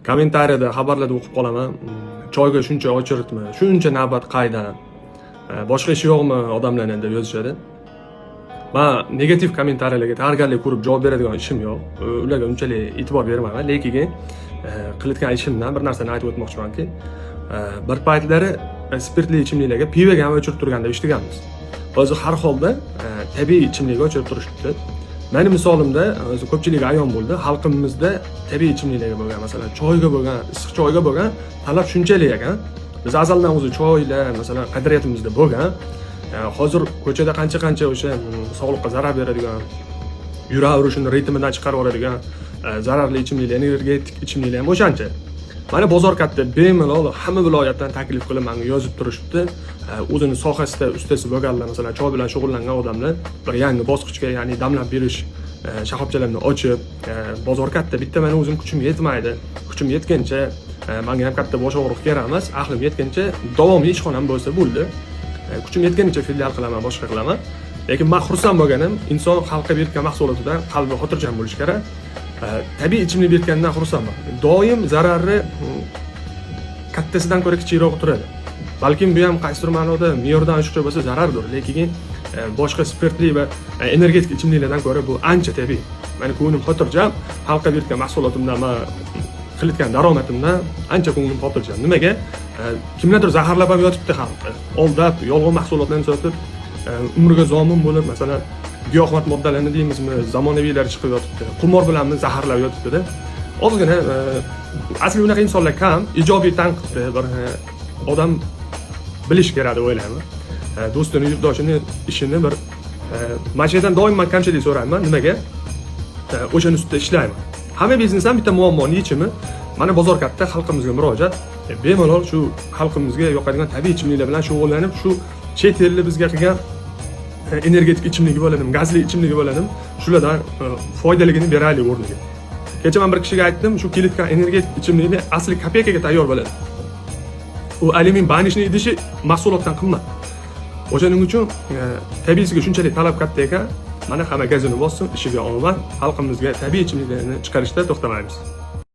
kommentariyada xabarlarda o'qib qolaman. Choyga shuncha ochiritmi, shuncha navbat qaydan, boshqa ish yo'qmi odamlarga deb yozishadi. Men negativ kommentariyalarga tayyorgarlik ko'rib javob beradigan ishim yo'q. Ularga unchalik e'tibor bermayman, lekin qilayotgan ishimdan bir narsani aytib o'tmoqchimanki, bir paytlari spirtli ichimliklarga pivoga ham o'chirib turganda eshitganmiz. Hozir har holda tabiiy ichimlikka o'chirib turishibdi. Meni misolimda o'zi ko'pchilik ayon bo'ldi. Xalqimizda tabiiy ichimliklarga bo'lgan, masalan, choyga bo'lgan, issiq choyga bo'lgan talab shunchalik ekan. Biz azaldan o'zi choylar, masalan, qadriyatimizda bo'lgan. Hozir ko'chada qancha o'sha sog'liqqa zarar beradigan, yurak urishini ritmidan chiqarib yuboradigan zararli ichimliklar, energetik ichimliklar ham o'shancha. Mana bozor katta, bemalol hamma viloyatdan taklif qilib menga yozib turishibdi. O'zini sohasida ustasi bo'lganlar, masalan, choy bilan shug'ullangan odamlar bir yangi bosqichga, ya'ni damlab berish shoxobchalarini ochib, bozor katta, bitta meni o'zim kuchim yetmaydi. Kuchim yetgancha menga ham katta bosh og'riq kerak emas, aqlim yetgancha davomiy ishxonam bo'lsa bo'ldi. Kuchim yetganicha filial qilaman, boshqa qilaman. Lekin men xursand bo'lganim, inson xalqqa bergan mahsulotidan qalbi xotirjam bo'lish kerak. Tabiiy ichimlik bergandan xursandman. Doim zarari kattasidan ko'ra kichikroq turadi. Balkim bu ham qaysidir ma'noda me'yordan oshiqcha bo'lsa zarardir, lekin boshqa spirtli va energetik ichimliklardan ko'ra bu ancha tabiiy. Meni ko'nglim xotirjam, xalqqa bergan mahsulotimdan, men qilayotgan daromadimdan ancha ko'nglim xotirjam. Nimaga? Kimlardir zaharlab ham yotibdi xalqni. Oldab, yolg'on mahsulotlarni sotib, umriga zomin bo'lib, masalan, giyohvand moddalarni deymizmi, zamonaviylar chiqib yotibdi. Qumor bilan zaharlab yotibdi-da. Ozgina asli unaqa insonlar kam, ijobiy tanqidni bir odam bilish kerak deb o'ylayman. Do'stini, yurtdoshini ishini bir mashadan doim men kamchilik so'rayman. Nimaga? O'shaning ustida ishlayman. Hamma biznes ham bitta muammoni yechimi. Mana bozor katta, xalqimizga murojaat. Bemalol shu xalqimizga yoqadigan tabiiy ichimliklar bilan shug'ullanib, shu chet elli bizga qilgan energetik ichimligi bo'ladim, gazli ichimligi bo'ladim. Shulardan foydaligini beraylik o'rniga. Kecha men bir kishiga aytdim, shu kelayotgan energetik ichimlikni asli kopeykaga tayyor bo'ladi. U alyumin banishni idishi mahsulotdan qimmat. O'shaning uchun tabiiysiga shunchalik talab katta ekan, mana hamma gazini bossin, ishiga omad, xalqimizga tabiiy ichimliklarni chiqarishda to'xtamaymiz.